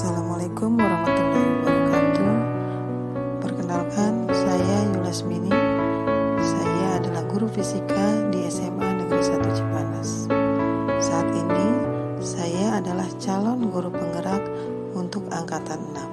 Assalamualaikum warahmatullahi wabarakatuh. Perkenalkan, saya Yulasmini. Saya adalah guru fisika di SMA Negeri 1 Cipanas. Saat ini, saya adalah calon guru penggerak untuk angkatan 6.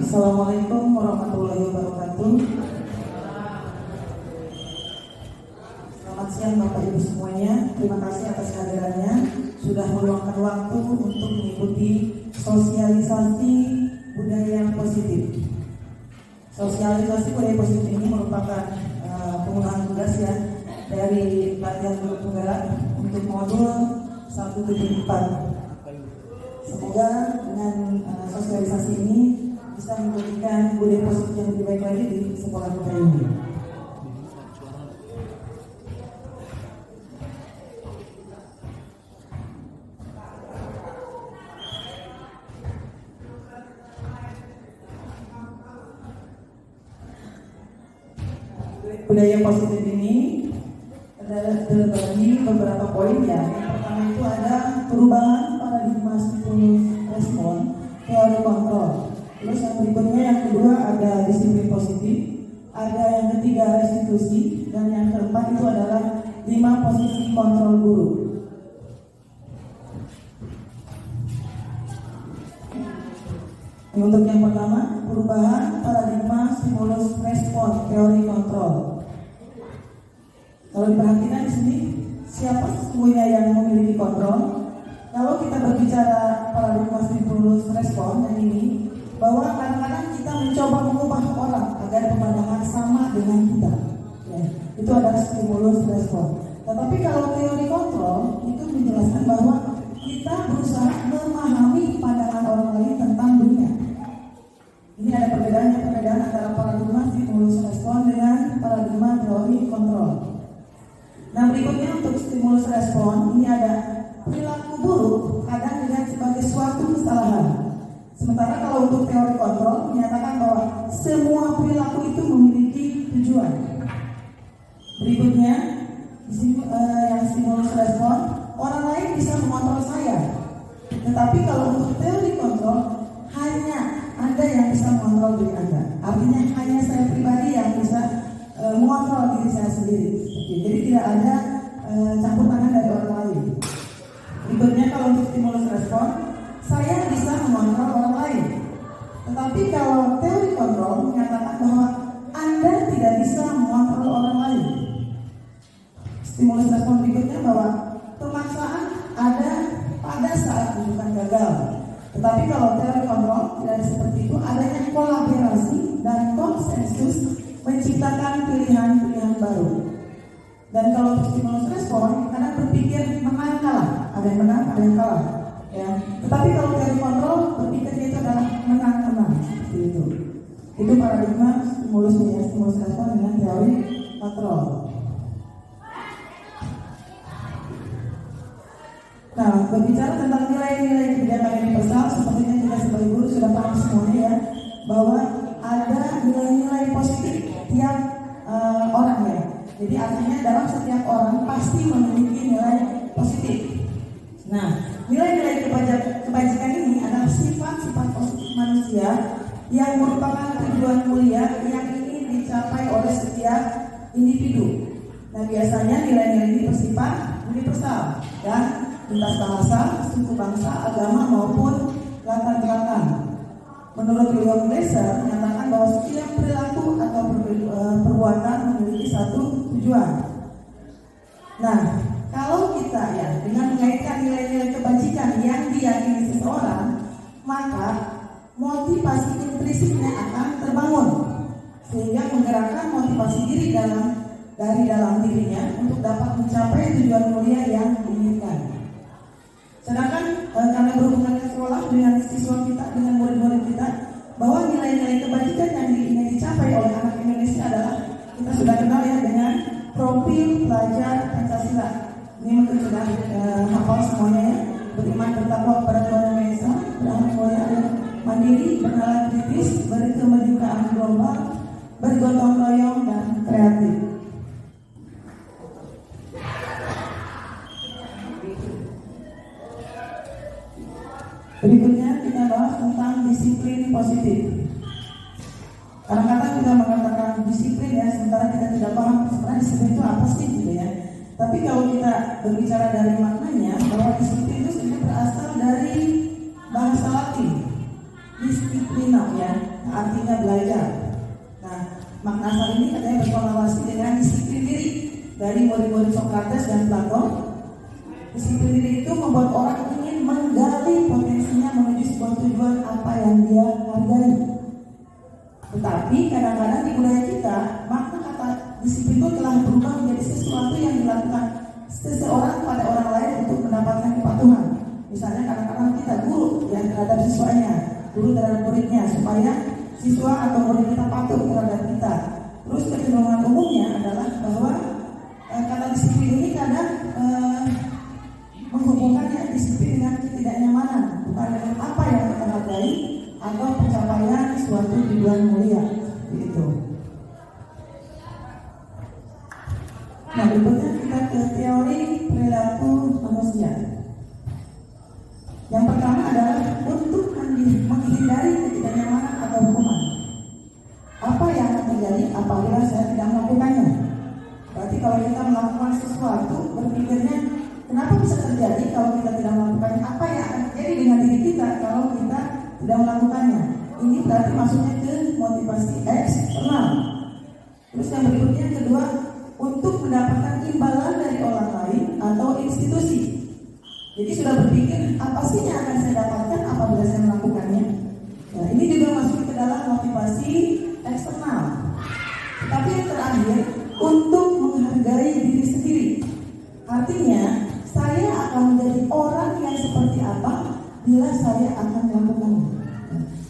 Assalamualaikum warahmatullahi wabarakatuh. Selamat siang Bapak Ibu semuanya. Terima kasih atas kehadirannya. Sudah meluangkan waktu untuk mengikuti sosialisasi budaya yang positif. Sosialisasi budaya positif ini merupakan penggunaan tugas ya dari latihan guru penggerak untuk modul 174. Semoga dengan sosialisasi ini bisa memberikan budaya positif yang lebih baik lagi di sekolah kita ini. Budaya positif ini terbagi beberapa poin ya. Yang pertama itu ada perubahan paradigma stimulus respon teori kontrol. Terus yang berikutnya yang kedua ada disiplin positif, ada yang ketiga restitusi, dan yang keempat itu adalah 5 posisi kontrol guru. Untuk yang pertama, perubahan paradigma stimulus respon teori kontrol. Kalau diperhatikan di sini, siapa sesungguhnya yang memiliki kontrol? Kalau kita berbicara paradigma stimulus respon yang ini, bahwa kadang-kadang kita mencoba mengubah orang agar pemandangan sama dengan kita ya, itu adalah stimulus respon. Tetapi kalau teori kontrol itu menjelaskan bahwa kita berusaha memahami pandangan orang lain tentang dunia. Ini ada perbedaan antara paradigma stimulus respon dengan paradigma teori kontrol. Nah, berikutnya untuk stimulus respon ini ada perilaku buruk kadang dilihat sebagai suatu kesalahan. Sementara kalau untuk teori kontrol menyatakan bahwa semua perilaku itu memiliki tujuan. Berikutnya, yang stimulus respon, orang lain bisa Tetapi kalau untuk teori kontrol, hanya Anda yang bisa mengontrol diri Anda. Artinya hanya saya pribadi yang bisa mengontrol diri saya sendiri. Jadi tidak ada campur tangan dari orang lain. Berikutnya, kalau untuk stimulus respon, saya bisa mengontrol orang lain. Tetapi kalau teori kontrol menyatakan bahwa Anda tidak bisa mengontrol orang lain. Stimulus respon berikutnya bahwa pemaksaan ada pada saat rujukan gagal. Tetapi kalau teori kontrol tidak seperti itu, adanya kolaborasi dan konsensus menciptakan pilihan-pilihan baru. Dan kalau untuk stimulus respon, kadang berpikir menang kalah, ada yang menang, ada yang kalah. Ya. Tetapi kalau teori kontrol berpikirnya itu adalah menang-menang, seperti itu. Itu paradigma stimulusnya, ya, stimulus respon dengan teori kontrol. Nah, berbicara tentang nilai-nilai kebijakan universal, sepertinya kita sebagai guru sudah paham semuanya ya, bahwa ada nilai-nilai positif tiap orang ya. Jadi artinya dalam setiap orang pasti memiliki nilai positif. Nah, nilai-nilai kebajikan ini adalah sifat-sifat positif manusia yang merupakan tujuan mulia yang ingin dicapai oleh setiap individu. Nah, biasanya nilai-nilai ini bersifat universal dan lintas bahasa, suku bangsa, agama maupun latar belakang. Menurut William Glasser menyatakan bahwa setiap perilaku atau perbuatan memiliki satu tujuan. Nah, kalau kita ya dengan mengaitkan nilai-nilai kebajikan yang diyakini seseorang, maka motivasi intrinsipnya akan terbangun sehingga menggerakkan motivasi diri dari dalam dirinya untuk dapat mencapai tujuan mulia yang diinginkan. Sedangkan karena berhubungan sekolah dengan siswa kita, dengan murid-murid kita, bahwa nilai-nilai kebajikan yang ingin dicapai oleh anak Indonesia adalah, kita sudah kenal ya dengan profil pelajar Pancasila. Ini mungkin sudah hafal semuanya ya. Beriman, bertakwa kepada Tuhan Yang Maha Esa, beramal mulia dan mandiri, bernalar kritis, berkemerdekaan global, bergotong royong dan kreatif. Berikutnya kita bahas tentang disiplin positif. Kadang-kadang kita mengatakan disiplin ya, sementara kita tidak paham sebenarnya disiplin itu apa sih gitu ya. Tapi kalau kita berbicara dari maknanya, bahwa disiplin itu sebenarnya berasal dari bahasa Latin, disiplina ya, artinya belajar. Nah, makna asal ini katanya berkorelasi dengan disiplin diri dari murid-murid Socrates dan Plato. Disiplin diri itu membuat orang ingin menggali potensinya menuju sebuah tujuan apa yang dia hargai. Tetapi kadang-kadang di budaya kita, makna kata disiplin itu telah berubah menjadi sesuatu yang dilakukan seseorang pada orang lain untuk mendapatkan kepatuhan. Misalnya kadang-kadang kita guru yang terhadap siswanya, guru terhadap muridnya, supaya siswa atau murid kita patuh terhadap kita. Terus kecenderungan umumnya adalah bahwa kata disiplin ini kadang menghubungkannya disiplin dengan ketidaknyamanan, bukan dengan apa yang kita hargai atau pencapaian suatu tujuan mulia, begitu. Nah, berikutnya kita ke teori perilaku manusia. Yang pertama adalah untuk menghindari ketidaknyamanan atau hukuman. Apa yang akan terjadi apabila saya tidak melakukannya? Berarti kalau kita melakukan sesuatu, berpikirnya kenapa bisa terjadi kalau kita tidak melakukannya? Apa yang akan terjadi dengan diri kita kalau kita tidak melakukannya? Ini berarti masuknya ke motivasi eksternal. Terus yang berikutnya kedua, untuk mendapatkan imbalan dari orang lain atau institusi. Jadi sudah berpikir apa sih yang akan saya dapatkan apabila saya melakukannya? Nah, ini juga masuk ke dalam motivasi eksternal. Tetapi yang terakhir, untuk menghargai diri sendiri. Artinya saya akan menjadi orang yang seperti apa bila saya akan melakukannya.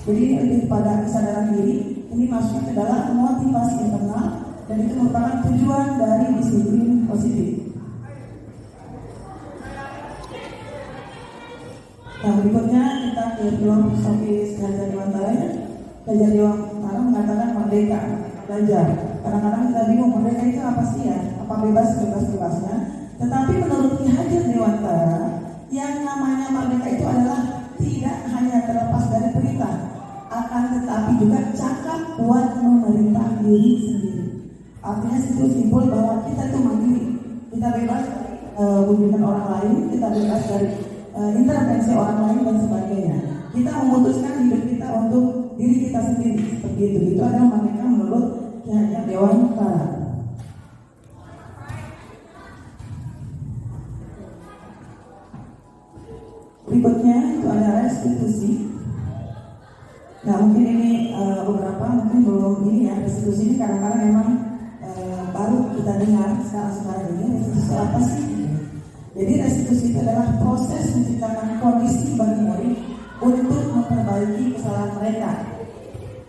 Jadi ini lebih pada kesadaran diri. Ini masuk ke dalam motivasi internal dan itu merupakan tujuan dari disiplin positif. Nah, berikutnya kita ke filosofis Hajar Dewantara. Hajar Dewantara mengatakan merdeka belajar. Kadang-kadang kita bingung merdeka itu apa sih ya? Apa bebas-bebasnya? Tetapi menurut Ki Hajar Dewantara, yang namanya merdeka itu adalah tapi juga cakap buat memerintah diri sendiri. Artinya itu simbol bahwa kita itu mandiri, kita bebas menunjukkan orang lain, kita bebas dari intervensi orang lain dan sebagainya. Kita memutuskan hidup kita untuk diri kita sendiri, seperti itu. Itu adalah mereka menurut Ki Hajar Dewantara. Berikutnya itu ada restitusi. Nah mungkin ini beberapa mungkin belum ini ya, restitusi ini kadang-kadang memang baru kita dengar sekarang ini. Restitusi apa sih? Jadi restitusi itu adalah proses menciptakan kondisi bagi murid untuk memperbaiki kesalahan mereka.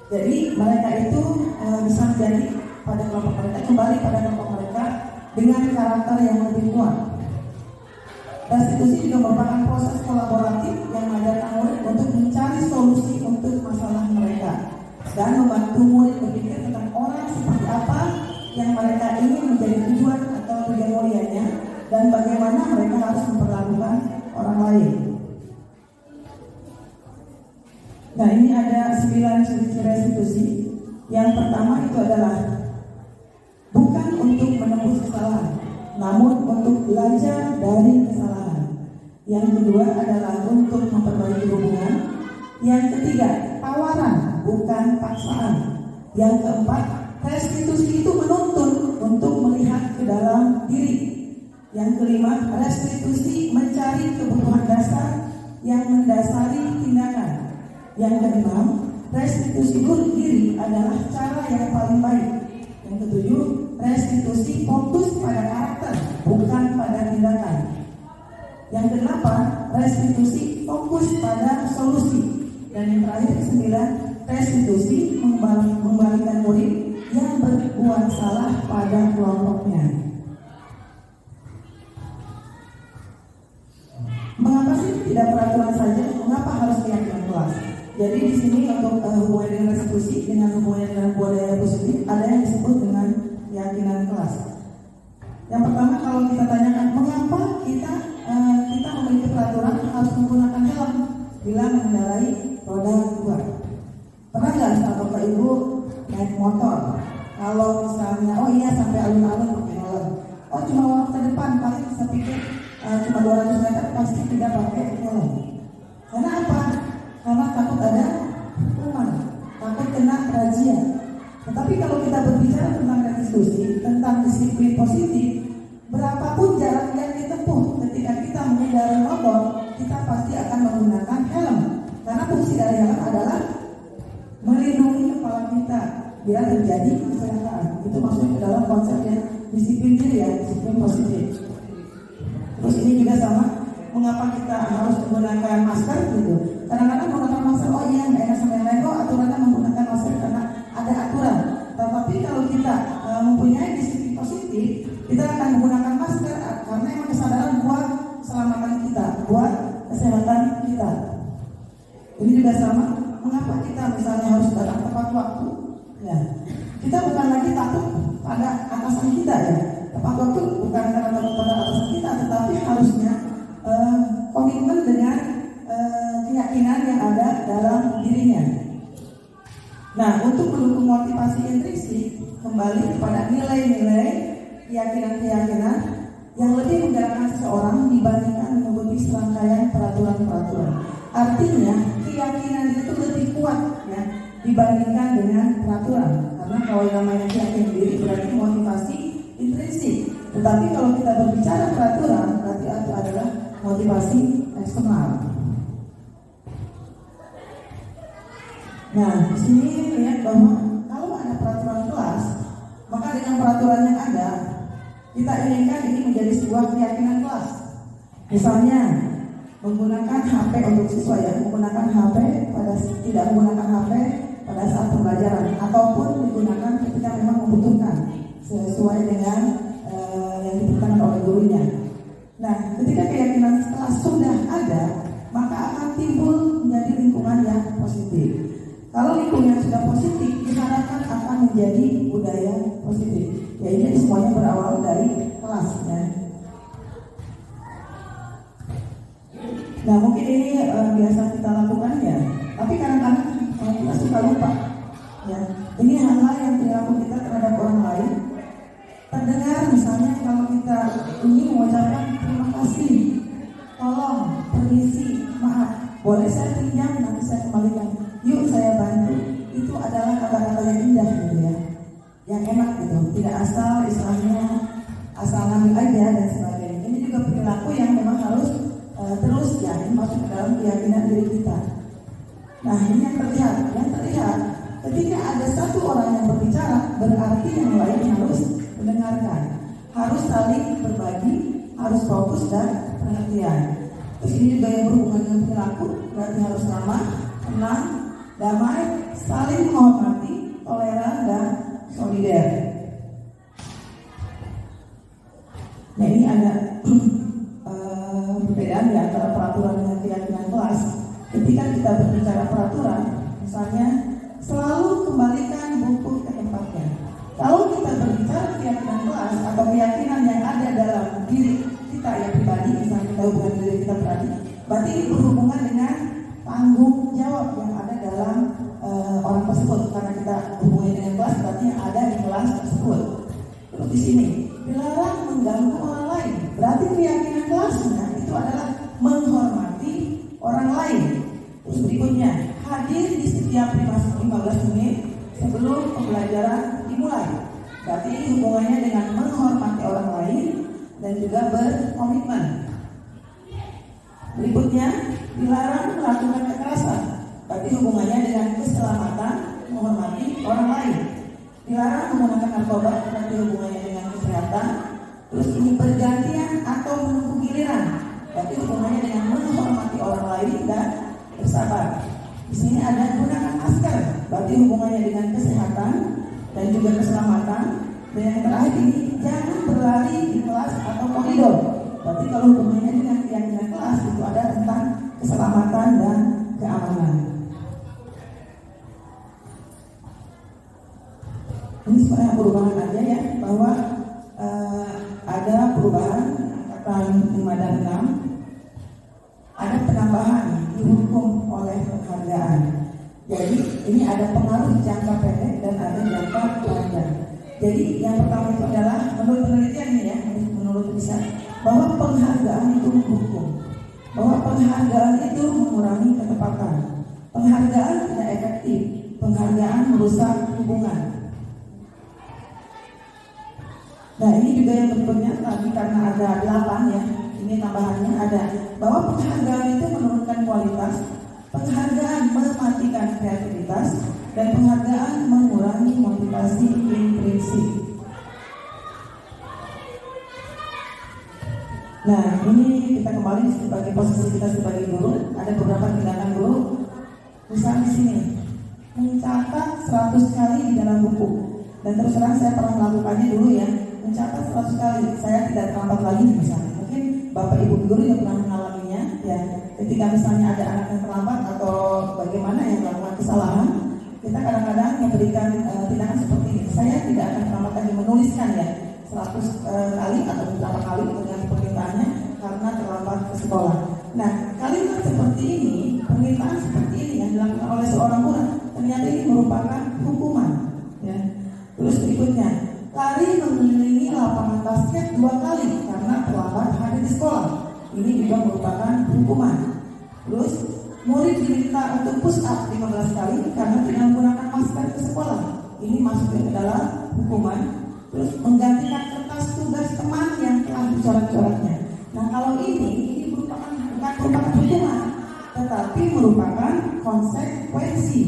Jadi mereka itu bisa menjadi pada kelompok mereka, kembali pada kelompok mereka dengan karakter yang lebih kuat. Restitusi juga merupakan proses kolaboratif yang mengajarkan murid untuk mencari solusi untuk masalah mereka dan membantu murid berpikir tentang orang seperti apa yang mereka ingin menjadi tujuan atau tujuan mulianya dan bagaimana mereka harus memperlakukan orang lain. Nah ini ada 9 ciri restitusi. Yang pertama itu adalah bukan untuk menembus kesalahan, namun untuk belajar dari kesalahan. Yang kedua adalah untuk memperbaiki hubungan. Yang ketiga, tawaran bukan paksaan. Yang keempat, restitusi itu menuntun untuk melihat ke dalam diri. Yang kelima, restitusi mencari kebutuhan dasar yang mendasari tindakan. Yang keenam, restitusi diri adalah cara yang paling baik. Yang ketujuh, restitusi fokus pada karakter, bukan pada tindakan. Yang kedelapan, restitusi fokus pada solusi. Dan yang terakhir kesembilan, restitusi mengembalikan murid yang berbuat salah pada kelompoknya. Mengapa sih tidak peraturan saja? Mengapa harus keyakinan kelas? Jadi di sini untuk hubungan dengan restitusi dengan hubungan dengan budaya positif ada yang disebut dengan keyakinan kelas. Yang pertama kalau kita tanyakan mengapa kita memiliki peraturan harus menggunakan helm bila mengendarai roda 2. Pernah nggak Bapak Ibu naik motor? Kalau misalnya sampai alun-alun pakai helm. Cuma waktu depan paling bisa pikir cuma 200 meter pasti tidak pakai helm. Karena apa? Karena takut ada hukuman, takut kena razia. Tetapi kalau kita berbicara tentang restitusi, tentang disiplin positif, berapapun jarak yang ditempuh ketika kita mengendarai motor, kita pasti akan menggunakan helm. Karena fungsi dari helm adalah melindungi kepala kita bila terjadi kecelakaan. Itu maksudnya dalam konsep yang disiplin diri ya, disiplin positif. Terus ini juga sama, mengapa kita harus menggunakan masker gitu. Kadang-kadang menggunakan masker, nggak enak sama yang lain, aturannya menggunakan masker karena ada aturan. Tetapi kalau kita mempunyai disiplin positif, kita akan menggunakan masker karena memang kesadaran buat keselamatan kita, buat kesehatan kita. Ini juga sama, mengapa kita misalnya harus datang tepat waktu? Ya, kita bukan lagi takut pada atasan kita ya. Tepat waktu bukan karena takut pada atasan kita, tetapi harusnya komitmen dengan keyakinan yang ada dalam dirinya. Nah, untuk mendukung motivasi intrinsik, kembali kepada nilai-nilai keyakinan-keyakinan yang lebih menggerakkan seseorang dibandingkan mengikuti serangkaian peraturan-peraturan. Artinya, keyakinan itu lebih kuat ya dibandingkan dengan peraturan. Karena kalau yang namanya keyakinan diri berarti motivasi intrinsik. Tetapi kalau kita berbicara peraturan, berarti itu adalah motivasi eksternal. Nah, di sini lihat bahwa kalau ada peraturan kelas, maka dengan peraturan yang ada, kita inginkan ini menjadi sebuah keyakinan kelas. Misalnya, menggunakan HP untuk siswa ya, menggunakan HP tidak menggunakan HP pada saat pembelajaran, ataupun digunakan ketika memang membutuhkan sesuai dengan yang dibutuhkan oleh gurunya. Nah, ketika keyakinan kelas sudah ada, maka akan timbul menjadi lingkungan yang positif. Kalau lingkungan sudah positif, diharapkan akan menjadi budaya positif. Ya ini semuanya berawal dari kelas ya. Nah mungkin ini biasa kita lakukan ya. Tapi kadang-kadang kita suka lupa. Ya, ini hal-hal yang perilaku kita terhadap orang lain. Terdengar misalnya kalau kita ingin mengucapkan terima kasih, tolong, permisi, maaf, boleh saya pinjam, nanti saya kembalikan, yuk saya bantu. Itu adalah kata-kata yang indah gitu ya, yang enak gitu, tidak asal istilahnya asal ngambil aja dan sebagainya. Ini juga perilaku yang memang harus terus ya masuk ke dalam keyakinan diri kita. Nah ini yang terlihat ketika ada satu orang yang berbicara, berarti yang lain harus mendengarkan, harus saling berbagi, harus fokus dan perhatian. Terus ini juga yang berhubungan dengan perilaku, berarti harus ramah, tenang, damai, saling menghormati, toleran dan solider. Nah ini ada perbedaan di antara peraturan dengan keyakinan kelas. Ketika kita berbicara peraturan, misalnya selalu kembalikan buku ke tempatnya. Kalau kita berbicara keyakinan kelas atau keyakinan yang ada dalam diri kita yang pribadi, misalnya kita hubungan diri kita pribadi, berarti ini berhubungan dengan tanggung jawab yang ada dalam orang tersebut. Karena kita hubungan dengan kelas, berarti yang ada di kelas tersebut. Terus di sini dilarang mengganggu orang lain. Berarti keyakinan kelasnya itu adalah menghormati orang lain. Terus berikutnya, hadir di setiap 15 menit sebelum pembelajaran dimulai. Berarti ini hubungannya dengan menghormati orang lain dan juga berkomitmen. Berikutnya, dilarang melakukan kekerasan. Berarti hubungannya dengan keselamatan, menghormati orang lain. Dilarang menggunakan narkoba, berarti hubungannya dengan kesehatan. Terus ini bergantian atau menunggu giliran, berarti hubungannya dengan menghormati orang lain dan bersabar. Di sini ada gunakan masker, berarti hubungannya dengan kesehatan dan juga keselamatan. Dan yang terakhir ini jangan berlari di kelas atau koridor. Berarti kalau hubungannya dengan keyakinan kelas itu ada tentang keselamatan dan keamanan. Ini sebenarnya perubahan aja ya, bahwa ada perubahan angkatan 5 dan 6. Ada penambahan dihukum oleh penghargaan. Jadi ini ada pengaruh jangka pendek dan ada jangka panjang. Jadi yang pertama itu adalah menurut penelitian ini ya, menurut riset, bahwa penghargaan itu menghukum, bahwa penghargaan itu mengurangi ketepatan, penghargaan tidak efektif, penghargaan merusak hubungan. Nah ini juga yang berikutnya tadi karena ada 8 ya, ini tambahannya ada bahwa penghargaan itu menurunkan kualitas, penghargaan mematikan kreativitas, dan penghargaan mengurangi motivasi intrinsik. Nah ini kita kembali sebagai posisi kita sebagai guru, ada beberapa tindakan guru. Misalnya di sini mencatat 100 kali di dalam buku, dan terus terang saya pernah melakukannya dulu ya. Mencatat 100 kali, saya tidak terlambat lagi misalnya. Mungkin Bapak Ibu guru yang pernah mengalaminya ya, ketika misalnya ada anak yang terlambat atau bagaimana yang melakukan kesalahan, kita kadang-kadang memberikan tindakan seperti ini. Saya tidak akan terlambat lagi menuliskan ya 100 kali atau beberapa kali dengan permintaannya karena terlambat ke sekolah. Nah kalimat seperti ini, permintaan seperti ini yang dilakukan oleh seorang guru, ternyata ini merupakan hukuman ya. Terus berikutnya, lari mengelilingi lapangan basket 2 kali karena terlambat hadir di sekolah. Ini juga merupakan hukuman. Terus murid diminta untuk push up 15 kali karena tidak menggunakan masker ke sekolah. Ini masuknya ke dalam hukuman. Terus menggantikan kertas tugas teman yang telah dicoret-coretnya. Nah kalau ini merupakan bukan merupakan hukuman, tetapi merupakan konsekuensi.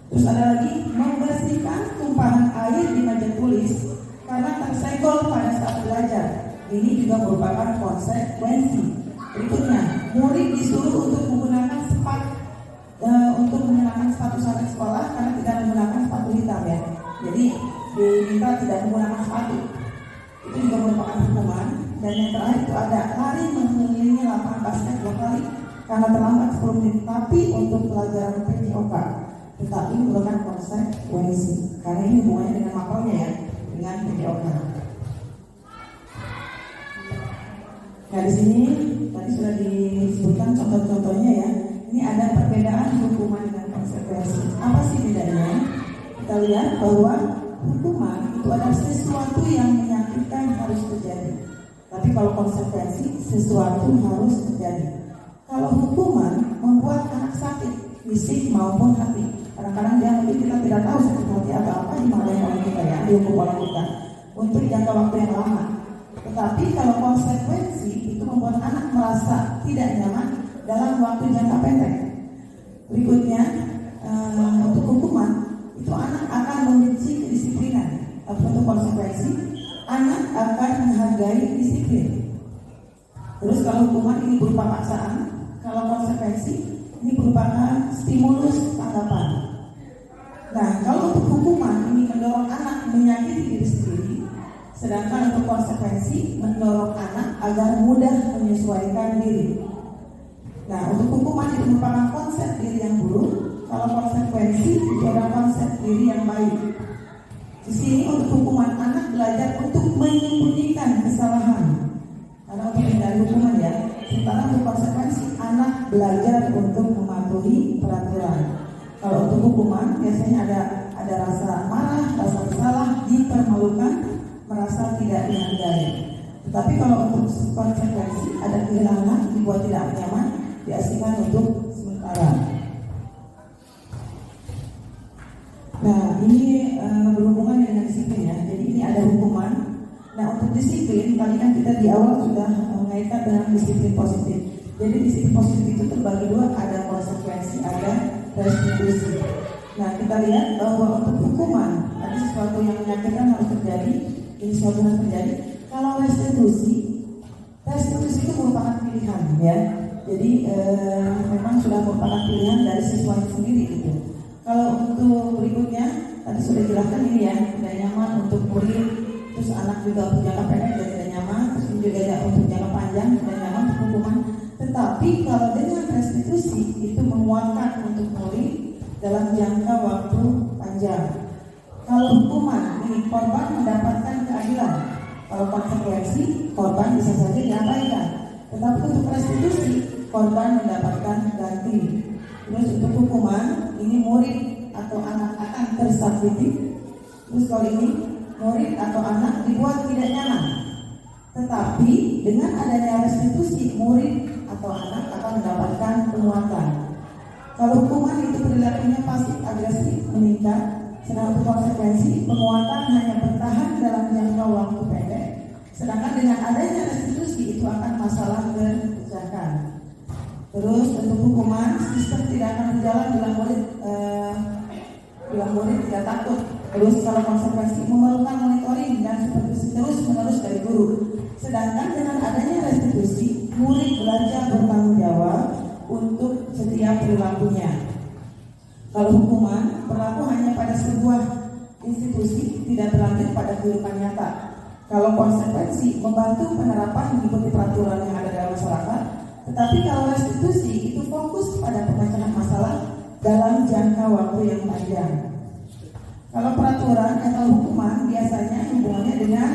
Terus ada lagi membersihkan tumpahan air di meja tulis karena tersenggol pada saat belajar. Ini juga merupakan konsekuensi. Berikutnya, murid disuruh untuk menggunakan sepatu saat sekolah karena tidak menggunakan sepatu hitam ya. Jadi diminta tidak menggunakan sepatu. Itu juga merupakan hukuman. Dan yang terakhir itu ada lari mengelilingi lapangan basket 2 kali karena terlambat 10 menit. Tapi untuk pelajaran PJOK, tetapi merupakan konsekuensi karena ini hubungannya dengan mapelnya ya, dengan PJOK. Nah di sini tadi sudah disebutkan contoh-contohnya ya. Ini ada perbedaan hukuman dengan konsekuensi. konsekuensi. Apa sih bedanya? Kita lihat bahwa hukuman itu adalah sesuatu yang menyakitkan harus terjadi. Tapi kalau konsekuensi, sesuatu harus terjadi. Kalau hukuman membuat anak sakit, fisik maupun hati. Kadang-kadang dia mungkin kita tidak tahu sakit hati atau apa dimarahin oleh kita ya, dihukum oleh kita untuk jangka waktu yang lama. Tetapi kalau konsekuensi itu membuat anak merasa tidak nyaman dalam waktu jangka pendek. Berikutnya, untuk hukuman itu anak akan membenci kedisiplinan. Tapi untuk konsekuensi, anak akan menghargai disiplin. Terus kalau hukuman ini berupa paksaan, kalau konsekuensi ini merupakan stimulus tanggapan. Nah, kalau untuk hukuman ini mendorong anak menyakiti diri sendiri, sedangkan untuk konsekuensi mendorong anak agar mudah menyesuaikan diri. Nah, untuk hukuman itu merupakan konsep diri yang buruk, kalau konsekuensi itu adalah konsep diri yang baik. Di sini untuk hukuman anak belajar untuk menyembunyikan kesalahan, karena untuk menghindari hukuman ya. Sementara untuk konsekuensi anak belajar untuk mematuhi peraturan. Kalau untuk hukuman biasanya ada rasa marah, rasa bersalah, dipermalukan, merasa tidak dihargai. Tetapi kalau untuk konsekuensi ada kehilangan, dibuat tidak nyaman, diasingkan untuk sementara. Nah, ini berhubungan dengan disiplin ya. Jadi ini ada hukuman. Nah, untuk disiplin tadi kan kita di awal sudah mengaitkan dengan disiplin positif. Jadi disiplin positif itu terbagi dua, ada konsekuensi, ada restitusi. Nah, kita lihat bahwa untuk hukuman ada sesuatu yang menyakitkan harus terjadi, ini sesuatu yang terjadi. Kalau restitusi itu merupakan pilihan ya. Jadi memang sudah merupakan pilihan dari siswanya sendiri gitu. Kalau untuk berikutnya tadi sudah jelaskan ini ya, tidak nyaman untuk murid, terus anak juga untuk jangka pendek dan tidak nyaman, terus juga ya, untuk jangka panjang tidak nyaman untuk hukuman. Tetapi kalau dengan restitusi itu menguatkan untuk murid dalam jangka waktu panjang. Kalau hukuman ini korban mendapatkan keadilan, kalau konsekuensi korban bisa saja diabaikan. Tetapi untuk restitusi korban mendapatkan ganti. Terus untuk hukuman ini murid atau anak akan tersakiti. Terus kalau ini murid atau anak dibuat tidak nyaman. Tetapi dengan adanya restitusi murid atau anak akan mendapatkan penguatan. Kalau hukuman itu perilakunya pasif agresif meningkat, sedangkan untuk konsekuensi penguatan hanya bertahan dalam jangka waktu pendek. Sedangkan dengan adanya restitusi itu akan masalah terpecahkan. Terus untuk hukuman sistem tidak akan berjalan bila murid tidak takut. Terus kalau konsekuensi memerlukan monitoring dan supervisi terus menerus dari guru. Sedangkan dengan adanya restitusi murid belajar bertanggung jawab untuk setiap perilakunya. Kalau hukuman berlaku hanya pada sebuah institusi, tidak berlanjut pada kehidupan nyata. Kalau konsekuensi membantu penerapan mengikuti peraturan yang ada dalam masyarakat. Tetapi kalau restitusi itu fokus pada pemecahan masalah dalam jangka waktu yang panjang. Kalau peraturan atau hukuman biasanya hubungannya dengan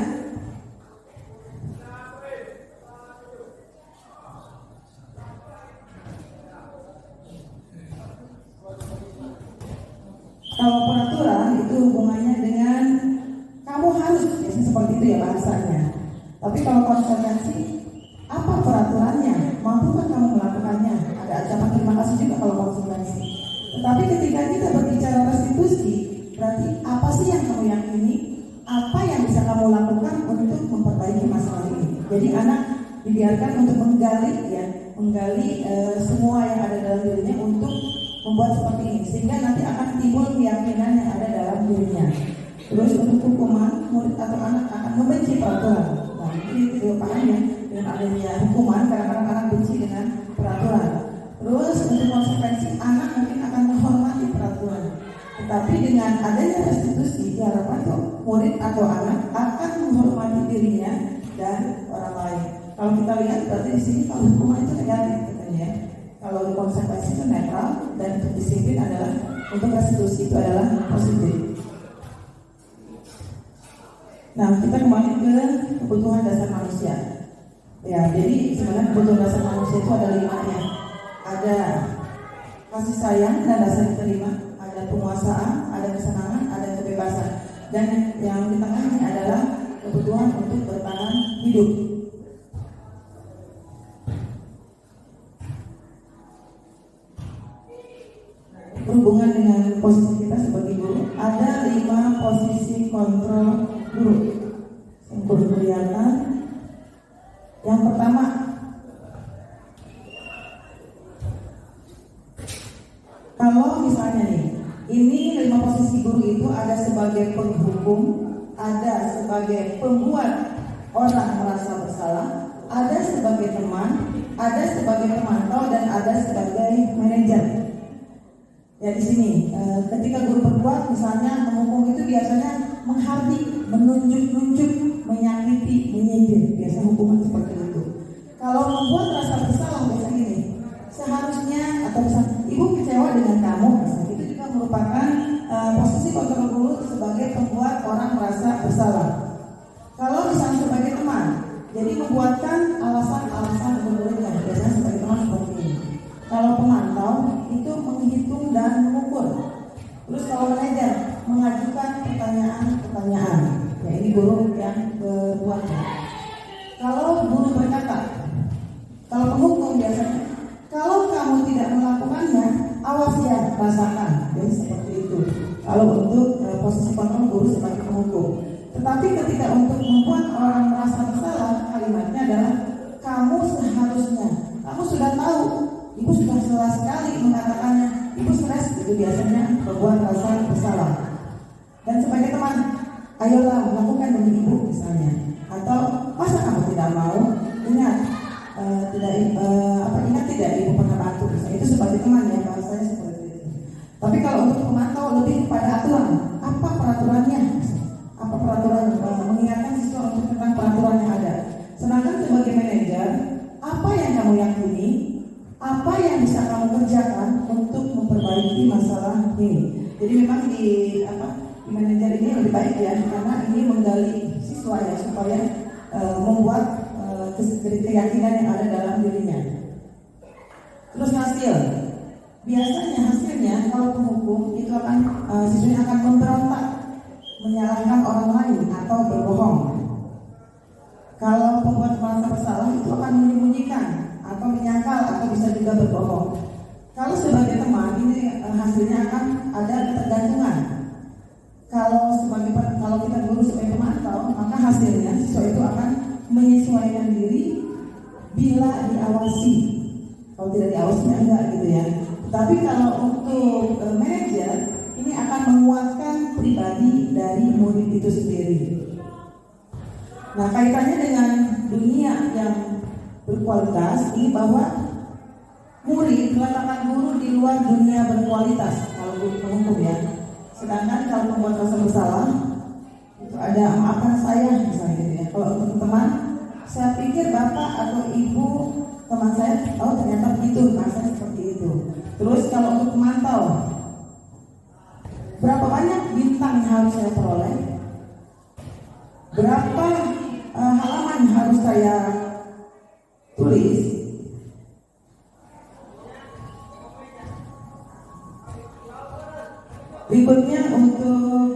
kamu harus, biasanya seperti itu ya bahasanya. Tapi kalau konsekuensi, apa peraturannya? Mampukah kamu melakukannya? Ada ancaman terima kasih juga kalau konsekuensi. Tetapi ketika kita berbicara restitusi, berarti apa sih yang kamu yakini? Apa yang bisa kamu lakukan untuk memperbaiki masalah ini? Jadi anak dibiarkan untuk menggali semua yang ada dalam dirinya untuk membuat seperti ini, sehingga nanti akan timbul keyakinan yang ada dalam dirinya. Terus untuk hukuman, murid atau anak akan membenci peraturan. Nah, ini kedepannya dengan adanya hukuman, kadang-kadang anak benci dengan peraturan. Terus untuk konsekuensi, anak mungkin akan menghormati peraturan. Tetapi dengan adanya restitusi, diharapkan murid atau anak akan menghormati dirinya dan orang lain. Kalau kita lihat berarti di sini kalau hukuman itu negatif katanya. Kalau konsekuensi itu netral dan untuk disiplin adalah, untuk restitusi itu adalah positif. Nah, kita kembali ke kebutuhan dasar manusia. Ya, jadi sebenarnya kebutuhan dasar manusia itu ada 5 ya. Ada kasih sayang dan rasa diterima, ada penguasaan, ada kesenangan, ada kebebasan. Dan yang di tengah ini adalah kebutuhan untuk bertahan hidup. Berhubungan dengan posisi kita sebagai guru, ada 5 posisi kontrol guru yang perlu kelihatan. Yang pertama, kalau misalnya nih, ini 5 posisi guru itu ada sebagai penghukum, ada sebagai pembuat orang merasa bersalah, ada sebagai teman, ada sebagai pemantau, dan ada sebagai manajer. Ya di sini, ketika guru berbuat, misalnya menghukum itu biasanya menghardik, menunjuk-nunjuk, menyakiti, menyindir. Biasa hukuman seperti itu. Kalau membuat rasa bersalah biasanya gini, seharusnya atau misalnya ibu kecewa dengan kamu, misalnya, itu juga merupakan posisi kontrol guru sebagai pembuat orang merasa bersalah. Kalau misalnya sebagai teman, jadi membuatkan alasan-alasan menurutnya, biasanya sebagai teman seperti ini. Kalau pemantau itu menghitung dan mengukur. Terus kalau manajer mengajukan pertanyaan-pertanyaan. Ya ini guru yang berbuatnya. Kalau guru berkata, kalau penghukum biasanya, kalau kamu tidak melakukannya, awas ya, rasakan. Jadi seperti itu. Kalau untuk posisi kontrol guru sebagai penghukum. Tetapi ketika untuk membuat orang merasa bersalah, kalimatnya adalah kamu seharusnya. Kamu sudah tahu. Ibu sudah jelas sekali mengatakannya. Ibu stres, itu biasanya membuat rasa bersalah. Dan sebagai teman, ayolah lakukan demi ibu misalnya. Atau masa kamu tidak mau? Ingat, ingat tidak ibu pernah bantu. Itu sebagai teman ya, bahasanya seperti itu. Tapi kalau untuk pemantau lebih kepada aturan. Apa peraturannya? Apa peraturan? Mengingatkan siswa untuk tentang peraturan yang ada. Sedangkan sebagai manajer, apa yang kamu yakini? Apa yang bisa kamu kerjakan untuk memperbaiki masalah ini? Jadi memang di manajer ini lebih baik ya, karena ini menggali siswa ya supaya membuat keyakinan yang ada dalam dirinya. Terus biasanya hasilnya kalau penghukum itu akan siswanya akan memberontak, menyalahkan orang lain atau berbohong. Kalau pembuat merasa bersalah itu akan menyembunyikan atau menyangkal atau bisa juga berbohong. Kalau sebagai teman ini hasilnya akan ada ketergantungan. Kalau kita guru sebagai pemantau, maka hasilnya siswa itu akan menyesuaikan diri bila diawasi. Kalau tidak diawasi enggak gitu ya. Tapi kalau untuk manajer ini akan menguatkan pribadi dari murid itu sendiri. Nah kaitannya dengan dunia yang berkualitas ini bahwa murid meletakkan guru di luar dunia berkualitas kalau guru penghukum ya. Sedangkan kalau membuat rasa bersalah itu ada maafkan saya misalnya gitu ya. Kalau untuk teman, saya pikir bapak atau ibu teman saya, oh ternyata begitu, masa seperti itu. Terus kalau untuk pemantau, berapa banyak bintang yang harus saya peroleh? Berapa halaman harus saya tulis? Berikutnya untuk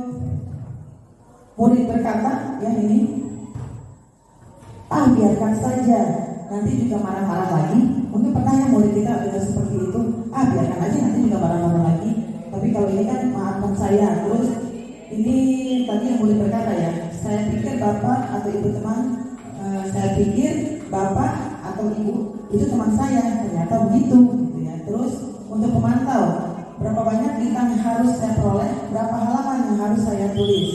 murid berkata, ya ini, biarkan saja, nanti juga marah-marah lagi. Mungkin pernah murid kita juga seperti itu, biarkan aja nanti juga marah-marah lagi. Tapi kalau ini kan maafkan saya. Terus ini tadi yang murid berkata ya, saya pikir bapak atau ibu teman, saya pikir bapak atau ibu itu teman saya, ternyata begitu gitu ya. Terus untuk pemantau, berapa banyak bintang yang harus saya peroleh, berapa halaman yang harus saya tulis.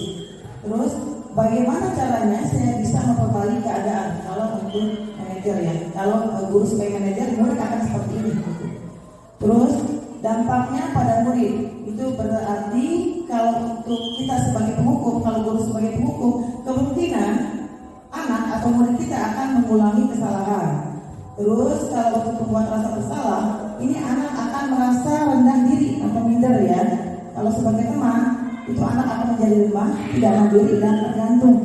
Terus bagaimana caranya saya bisa memperbaiki keadaan kalau untuk manajer ya. Kalau guru sebagai manajer, murid akan seperti ini. Terus dampaknya pada murid itu berarti kalau untuk kita sebagai penghukum, kalau guru sebagai penghukum, kemungkinan anak atau murid kita akan mengulangi kesalahan. Terus kalau untuk membuat rasa bersalah, ini anak akan merasa rendah diri atau minder ya. Kalau sebagai teman, itu anak akan menjadi lemah, tidak mandiri dan tergantung.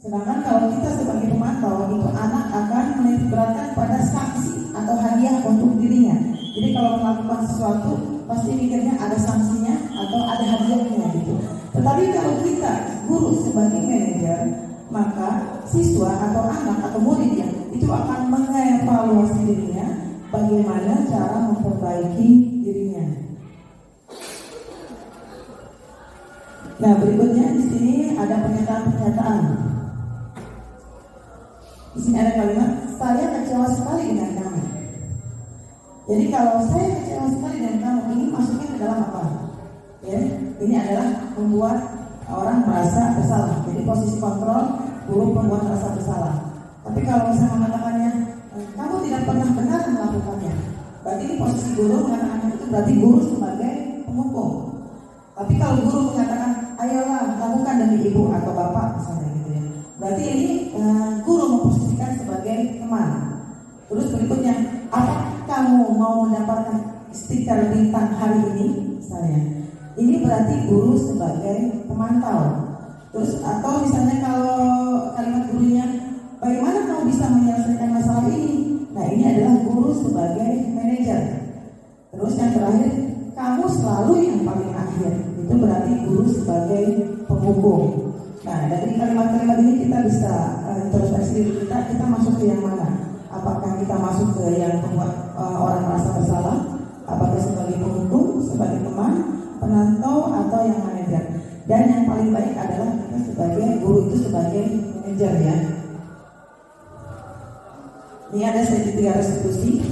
Sedangkan kalau kita sebagai pemantau, itu anak akan menitikberatkan pada sanksi atau hadiah untuk dirinya. Jadi kalau melakukan sesuatu pasti mikirnya ada sanksinya atau ada hadiahnya gitu. Tetapi kalau kita guru sebagai manajer, maka siswa atau anak atau murid itu akan mengevaluasi dirinya, bagaimana cara memperbaiki dirinya. Nah, berikutnya di sini ada pernyataan-pernyataan. Di sini ada kalimat, saya kecewa sekali dengan kamu. Jadi kalau saya kecewa sekali dengan kamu, ini masuknya ke dalam apa? Ya, ini adalah membuat orang merasa bersalah. Jadi posisi kontrol, guru membuat rasa bersalah. Tapi kalau misalnya mengatakannya, kamu tidak pernah benar melakukannya, berarti ini posisi guru mengatakan itu berarti guru sebagai penghukum. Tapi kalau guru mengatakan, ayolah lakukan demi ibu atau bapak misalnya gitu ya, berarti ini guru memposisikan sebagai teman. Terus berikutnya, apakah kamu mau mendapatkan stiker bintang hari ini misalnya? Ini berarti guru sebagai pemantau. Terus atau misalnya kalau kalimat gurunya, bagaimana kamu bisa menyelesaikan masalah ini? Nah, ini adalah guru sebagai manajer. Terus yang terakhir, kamu selalu yang paling akhir. Itu berarti guru sebagai penghukum. Nah, dari kalimat-kalimat ini kita bisa introspeksi diri kita masuk ke yang mana? Apakah kita masuk ke yang membuat orang merasa bersalah? Apakah sebagai penghukum, sebagai teman, penantau, atau yang manajer? Dan yang paling baik adalah kita sebagai guru itu sebagai manajer ya. Ini ada segitiga restitusi.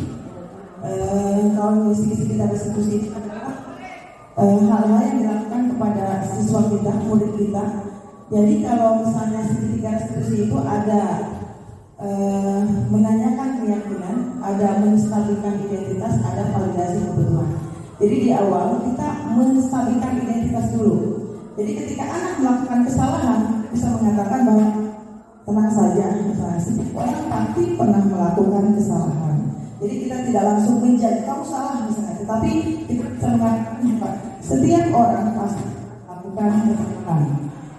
Kalau segitiga restitusi ini adalah hal-hal yang dilakukan kepada siswa kita, murid kita. Jadi kalau misalnya segitiga restitusi itu ada menanyakan keyakinan, ada menstabilkan identitas, ada validasi kebutuhan. Jadi di awal kita menstabilkan identitas dulu. Jadi ketika anak melakukan kesalahan bisa mengatakan bahwa tenang saja, misalnya setiap orang pasti pernah melakukan kesalahan. Jadi kita tidak langsung menjadi kamu salah misalnya, tetapi kita bisa mengatakan setiap orang pasti melakukan kesalahan.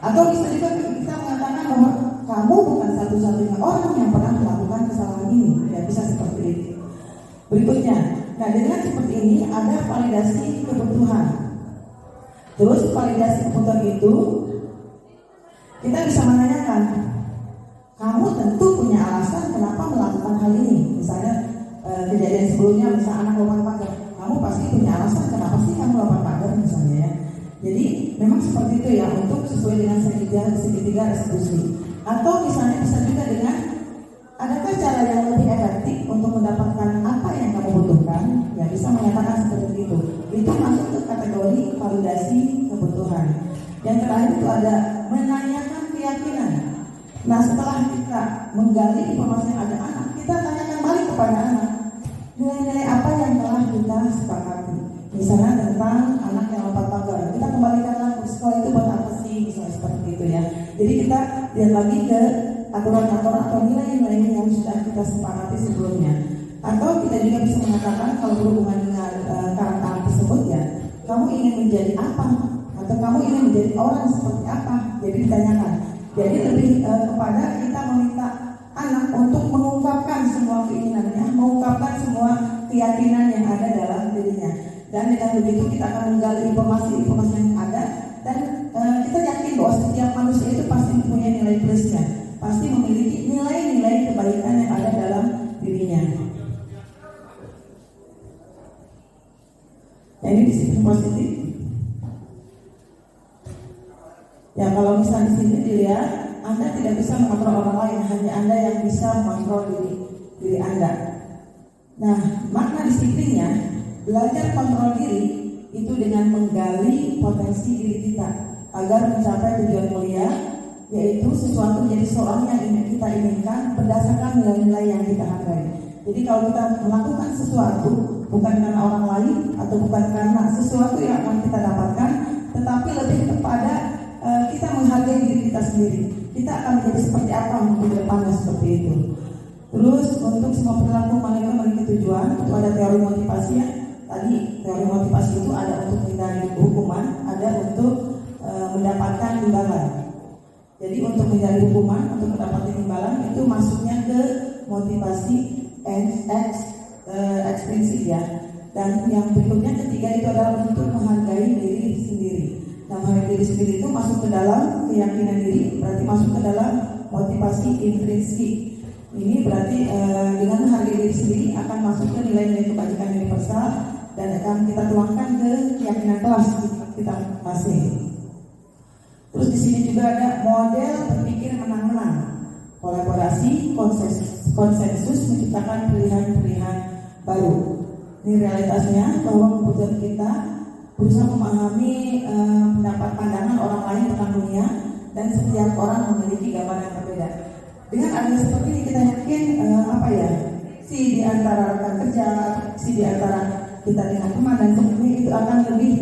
Atau bisa juga kita mengatakan bahwa kamu bukan satu-satunya orang yang pernah melakukan kesalahan ini. Ya, bisa seperti itu. Berikutnya, nah dengan seperti ini ada validasi kebutuhan. Terus validasi kebutuhan itu kita bisa menanyakan, kamu tentu punya alasan kenapa melakukan hal ini. Misalnya kejadian sebelumnya, misalnya anak lompat pagar, kamu pasti punya alasan kenapa sih kamu lompat pagar misalnya ya. Jadi memang seperti itu ya, untuk sesuai dengan segitiga restitusi. Atau misalnya bisa juga dengan, adakah cara yang lebih efektif untuk mendapatkan apa yang kamu butuhkan? Ya, bisa menyatakan seperti itu. Itu masuk ke kategori validasi kebutuhan. Yang terakhir itu ada menanyakan keyakinan. Nah, setelah kita menggali informasi yang ada anak, kita tanyakan balik kepada anak, nilai-nilai apa yang telah kita sepakati. Misalnya tentang anak yang lompat pagar, kita kembalikan lagi, sekolah itu buat apa sih, misalnya seperti itu ya. Jadi kita lihat lagi ke aturan-aturan atau nilai-nilai yang sudah kita sepakati sebelumnya. Atau kita juga bisa mengatakan kalau berhubungan dengan karakter tersebut ya, kamu ingin menjadi apa? Atau kamu ingin menjadi orang seperti apa? Jadi ditanyakan. Jadi lebih kepada kita meminta anak untuk mengungkapkan semua keinginannya, mengungkapkan semua keyakinan yang ada dalam dirinya. Dan dengan begitu kita akan menggali informasi-informasi yang ada. Dan kita yakin bahwa setiap manusia itu pasti punya nilai plusnya, pasti memiliki nilai-nilai kebaikan yang ada dalam dirinya. Nah, ini disiplin positif. Ya, kalau misalnya di sini dilihat, Anda tidak bisa mengontrol orang lain, hanya Anda yang bisa mengontrol diri Anda. Nah, makna disiplinnya, belajar kontrol diri itu dengan menggali potensi diri kita agar mencapai tujuan mulia, yaitu sesuatu menjadi seorang yang kita inginkan berdasarkan nilai-nilai yang kita hargai. Jadi kalau kita melakukan sesuatu bukan karena orang lain atau bukan karena sesuatu yang akan kita dapatkan, tetapi lebih kepada kita menghargai diri kita sendiri. Kita akan menjadi seperti apa di depannya, seperti itu. Terus untuk semua perilaku manusia memiliki tujuan. Itu ada teori motivasi ya. Tadi teori motivasi itu ada untuk menghindari hukuman, ada untuk mendapatkan imbalan. Jadi untuk menghindari hukuman, untuk mendapatkan imbalan itu masuknya ke motivasi ekstrinsik ya. Dan yang berikutnya ketiga itu adalah untuk menghargai diri sendiri. Nah, menghargai diri sendiri itu masuk ke dalam keyakinan diri, berarti masuk ke dalam motivasi intrinsik. Ini berarti dengan menghargai diri sendiri akan masuk ke nilai-nilai kebajikan universal dan akan kita tuangkan ke keyakinan kelas kita masing. Terus di sini juga ada model berpikir menang-menang, kolaborasi, konsensus menciptakan pilihan-pilihan baru. Ini realitasnya bahwa kebutuhan kita berusaha memahami pendapat pandangan orang lain tentang dunia dan setiap orang memiliki gambaran yang berbeda. Dengan adanya seperti ini kita yakin si di antara rekan kerja, si di antara kita dengan teman dan sebagainya itu akan lebih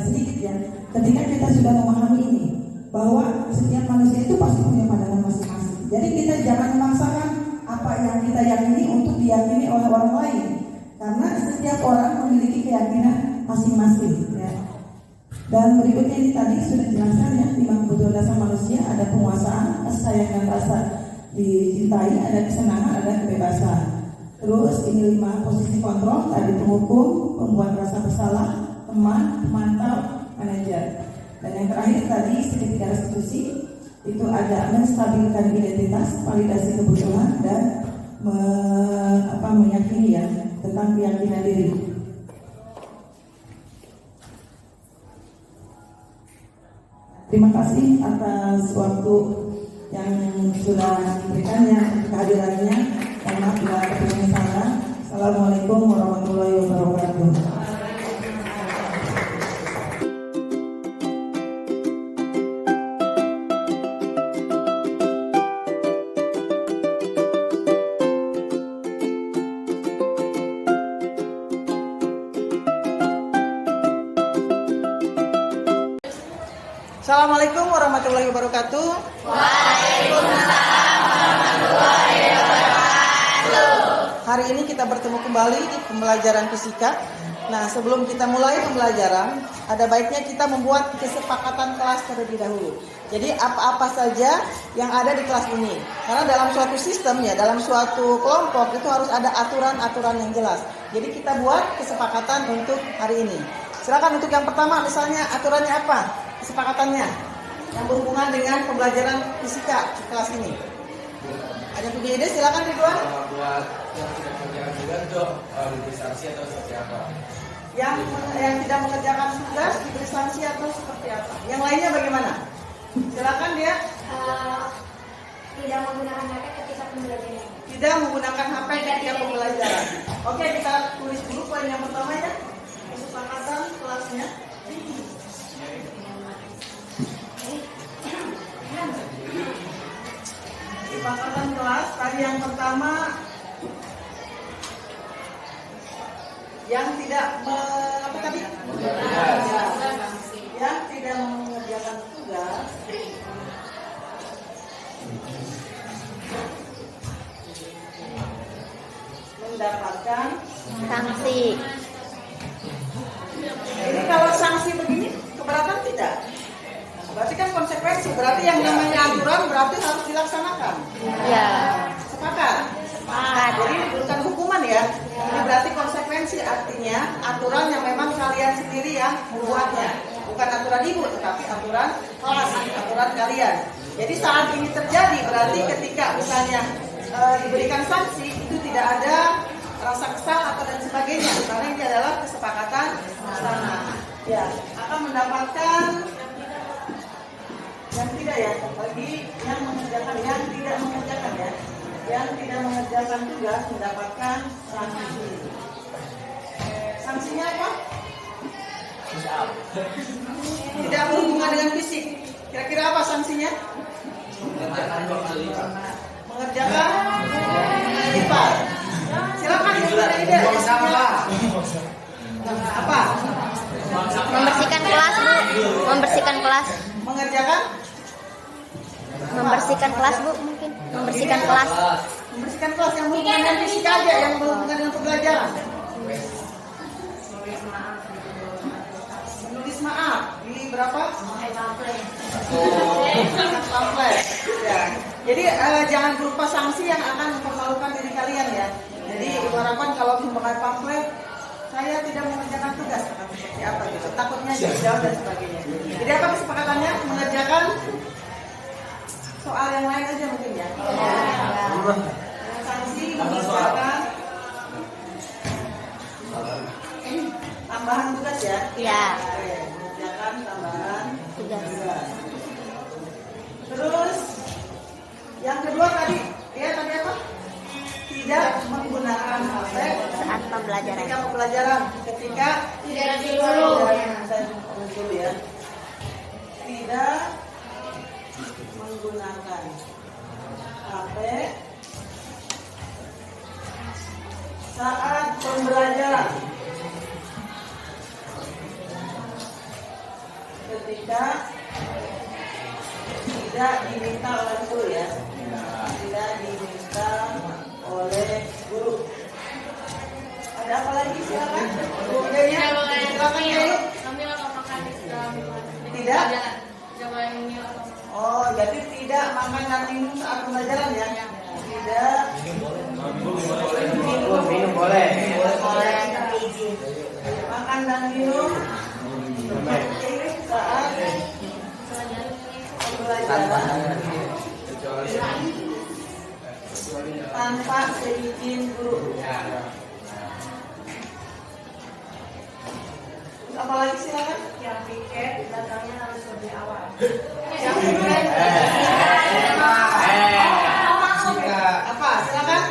sedikit ya. Ketika kita sudah memahami ini bahwa setiap manusia itu pasti punya pandangan masing-masing. Jadi kita jangan memaksakan apa yang kita yakini untuk diyakini oleh orang lain. Karena setiap orang memiliki keyakinan masing-masing ya. Dan berikutnya ini tadi sudah dijelaskan ya, 5 kebutuhan dasar manusia, ada penguasaan, kasih sayang dan rasa dicintai, ada kesenangan, ada kebebasan. Terus ini 5 posisi kontrol, tadi penghukum, pembuat rasa bersalah, teman, pemantau, manajer. Dan yang terakhir tadi segitiga restitusi, itu ada menstabilkan identitas, validasi kebutuhan dan meyakini ya tentang keyakinan diri. Terima kasih atas waktu yang sudah diberikannya, kehadirannya. Mohon maaf bila ada yang salah. Assalamualaikum warahmatullahi wabarakatuh. Assalamualaikum warahmatullahi wabarakatuh. Waalaikumsalam warahmatullahi wabarakatuh. Hari ini kita bertemu kembali di pembelajaran fisika. Nah, sebelum kita mulai pembelajaran, ada baiknya kita membuat kesepakatan kelas terlebih dahulu. Jadi apa-apa saja yang ada di kelas ini. Karena dalam suatu sistem ya, dalam suatu kelompok itu harus ada aturan-aturan yang jelas. Jadi kita buat kesepakatan untuk hari ini. Silakan untuk yang pertama, misalnya aturannya apa? Kesepakatannya yang berhubungan dengan pembelajaran fisika di kelas ini. Ada punya ide? Silakan Ridwan. Buat yang tidak mengerjakan tugas diberi sanksi atau seperti apa? Yang tidak mengerjakan tugas diberi sanksi atau seperti apa? Yang lainnya bagaimana? Silakan dia. Tidak menggunakan HP ketika pembelajaran. Tidak menggunakan HP ketika pembelajaran. Oke, kita tulis dulu poin yang pertama ya. Kesepakatan kelasnya. Kesepakatan kelas tadi yang pertama, yang tidak yang tidak mengerjakan tugas mendapatkan Sanksi. Ini kalau sanksi begini keberatan tidak? Berarti kan konsekuensi. Berarti yang namanya aturan berarti harus dilaksanakan. Ya. Sepakat? Sepakat. Jadi ini bukan hukuman ya. Ini berarti konsekuensi, artinya aturan yang memang kalian sendiri yang membuatnya. Bukan aturan ibu, tetapi aturan kelas, aturan kalian. Jadi saat ini terjadi berarti ketika misalnya diberikan sanksi itu tidak ada rasa kesal atau dan sebagainya, karena ini adalah kesepakatan bersama. Ya, akan mendapatkan yang tidak ya, bagi yang mengerjakan, yang tidak mengerjakan ya, yang tidak mengerjakan tugas mendapatkan sanksi. Sanksinya apa? Tidak berhubungan dengan fisik. Kira-kira apa sanksinya? Mengerjakan lipat. Silakan yang ada ide. Apa? Membersihkan kelas, Bu. Membersihkan kelas. Mengerjakan? Membersihkan kelas, Bu, mungkin. Membersihkan kelas. Membersihkan kelas yang berhubungan dengan fisika aja, yang berhubungan dengan pembelajaran. Menulis maaf. Pilih berapa? Pamflet. Ya. Jadi jangan berupa sanksi yang akan mempermalukan diri kalian ya. Jadi ibaratkan kalau memakai pamflet, saya tidak mengerjakan tugas atau seperti apa gitu. Takutnya jauh dan sebagainya. Jadi apa kesepakatannya? Mengerjakan soal yang lain aja mungkin ya. Sanksi mengerjakan tambahan tugas ya. Iya. Oke, mengerjakan tambahan Tugas. tugas. Terus yang kedua tadi apa? Tidak menggunakan HP Saat pembelajaran. ketika pembelajaran, ketika Tidak dulu. saya dulu ya. Tidak menggunakan HP saat pembelajaran. Ketika tidak diminta oleh guru ya. Tidak diminta oleh guru. Ada apa lagi silakan? Buktinya silakan ya. Tidak. Oh, jadi tidak makan dan minum saat pembelajaran ya? Tidak. Minum boleh. Makan dan minum saat pembelajaran tanpa seizin guru. Terus apa lagi silakan? Yang piket datangnya harus lebih awal. Yang piket. Apa? Silakan.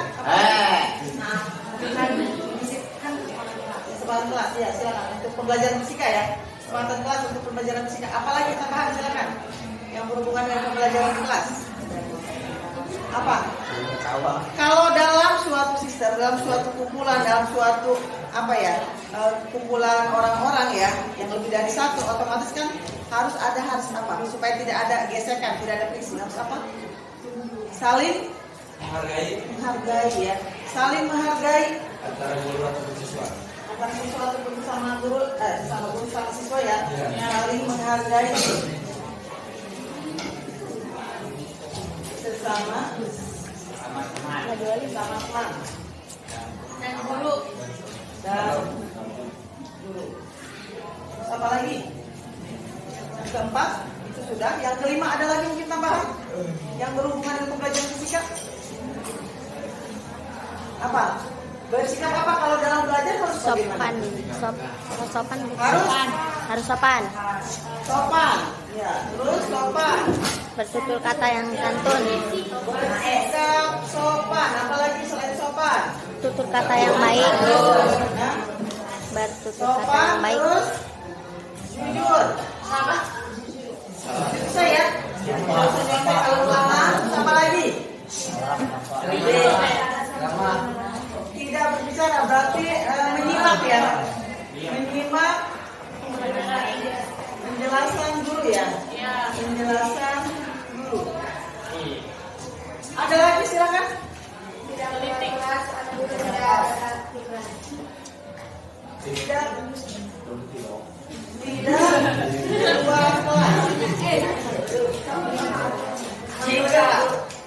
Kesempatan kelas ya, silakan untuk pembelajaran fisika ya. Kesempatan kelas untuk pembelajaran fisika. Apalagi tambahan silakan. Yang berhubungan dengan pembelajaran kelas. Apa? Kalau dalam suatu sistem, dalam suatu kumpulan, dalam suatu kumpulan orang-orang ya, yang lebih dari satu, otomatis kan harus apa? Supaya tidak ada gesekan, tidak ada friksi. Harus apa? Saling menghargai ya. Saling menghargai Antara guru atau siswa. antara siswa ataupun sama guru sama siswa ya. Saling menghargai sesama teman dan guru. Terus apa lagi? Yang keempat itu sudah. Yang kelima ada lagi mungkin tambahan yang berhubungan dengan pembelajaran fisika. Apa? Bersikap apa kalau dalam belajar harus Sopan. Harus sopan. Sopan. Ya, terus sopan. Bertutur kata yang santun. Bersikap sopan. Apalagi selain sopan? Tutur kata yang baik. Nah, Bertutur kata sopan yang baik. terus jujur. Sama. Bisa ya? Kalau lama, apa lagi? Tidak berbicara berarti menyimak ya. Menyimak penjelasan guru ya. Penjelasan guru. Ada lagi silakan. Tidak keluar kelas. Jika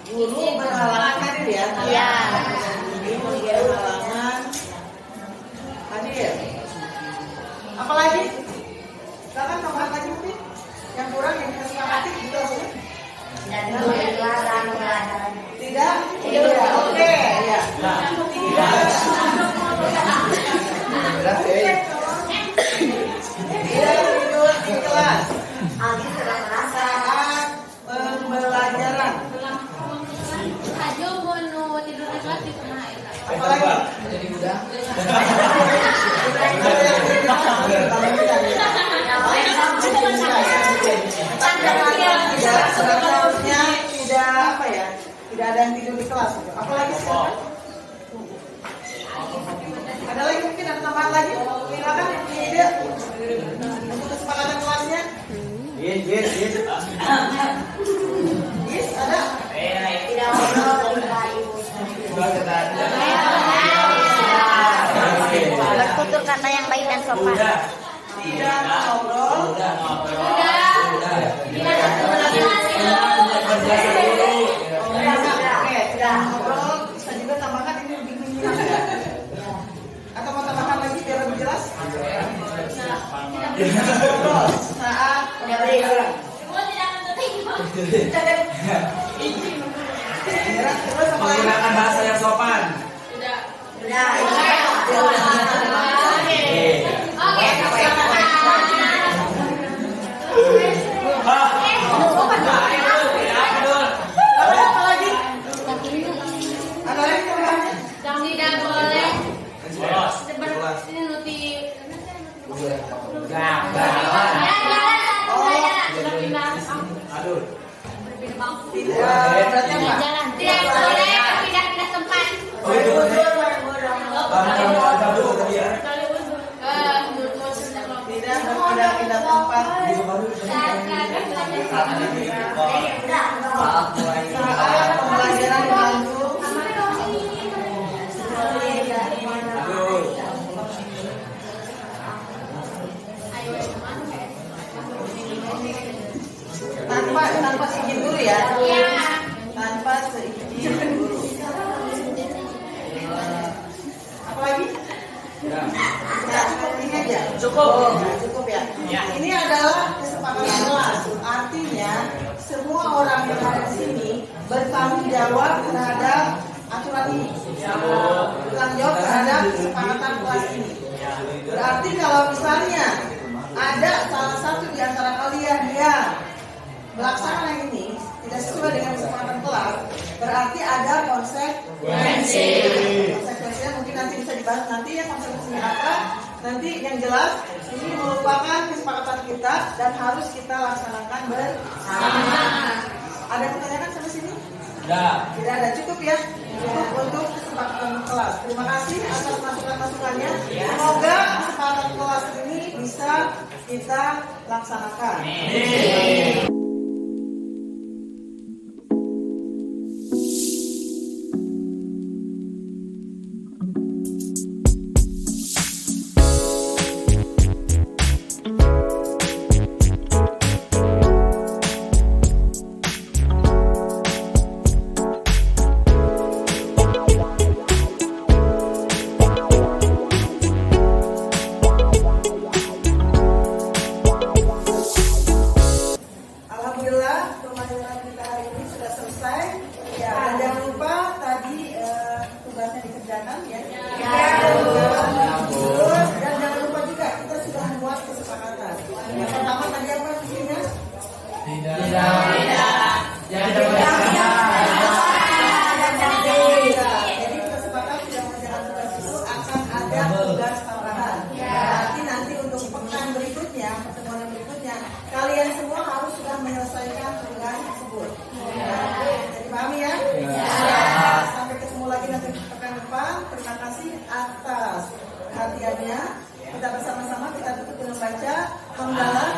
guru berhalangan hadir ya. Iya. Guru berhalangan hadir. Apalagi? Silakan tambahan lagi mungkin yang kurang yang kita sepakati gitu maksudnya. Tidak. Oke ya. Tidak tidur di kelas saat pembelajaran. Apalagi? Seharusnya tidak ada yang tidur di kelas. Apalagi silakan. Ada lagi mungkin ada tambahan lagi? Silakan yang punya ide untuk kesepakatan kelasnya. Yes, ada? Bertutur kata yang baik dan sopan. Tidak ngobrol. Oke, tidak ngobrol. Bisa juga tambahkan ini lebih menyimak. Atau mau tambahkan lagi biar lebih jelas? Saat pembelajaran. Terus apa lagi? Menggunakan bahasa yang sopan. Apa lagi? Ada lagi tambahannya? Yang tidak boleh Bolos. ini nuti Aduh. Berarti apa? tidak boleh pindah-pindah tempat. Oh itu. Kamu ada tadi ya. Tidak berpindah-pindah tempat. Saat pembelajaran berlangsung. Aduh. Tanpa seizin guru ya. Tanpa seizin guru. Apa lagi? Ya. Ya, cukup ini aja. Cukup. Cukup ya. Ini adalah kesepakatan kelas. Artinya semua orang yang ada di sini bertanggung jawab terhadap aturan ini. Bertanggung jawab terhadap kesepakatan kelas ini. Berarti kalau misalnya ada salah satu di antara kalian yang melaksanakan ini tidak sesuai dengan kesepakatan kelas, berarti ada konsekuensi. Konsekuensinya mungkin nanti bisa dibahas nanti ya, konsekuensinya apa. Nanti yang jelas ini merupakan kesepakatan kita dan harus kita laksanakan bersama. Ada pertanyaan sampai sini? Tidak ada, cukup ya. Cukup untuk kesepakatan kelas. Terima kasih atas masukan-masukannya. Semoga kesepakatan kelas ini bisa kita laksanakan. Alhamdulillah pembelajaran kita hari ini sudah selesai. Ya, dan jangan lupa tadi tugasnya dikerjakan ya. Terus dan jangan lupa juga kita sudah membuat kesepakatan. Yang pertama tadi apa isinya? Jadi kita sepakat tidak mengerjakan tugas itu akan ada tugas tambahan. Berarti nanti untuk pekan berikutnya, pertemuan yang berikutnya, kalian semua harus sudah menyelesaikan tugas tersebut. Jadi pahami ya? Sampai ketemu lagi nanti pekan depan. Terima kasih atas perhatiannya. Kita bersama-sama kita tutup dengan baca hamdalah.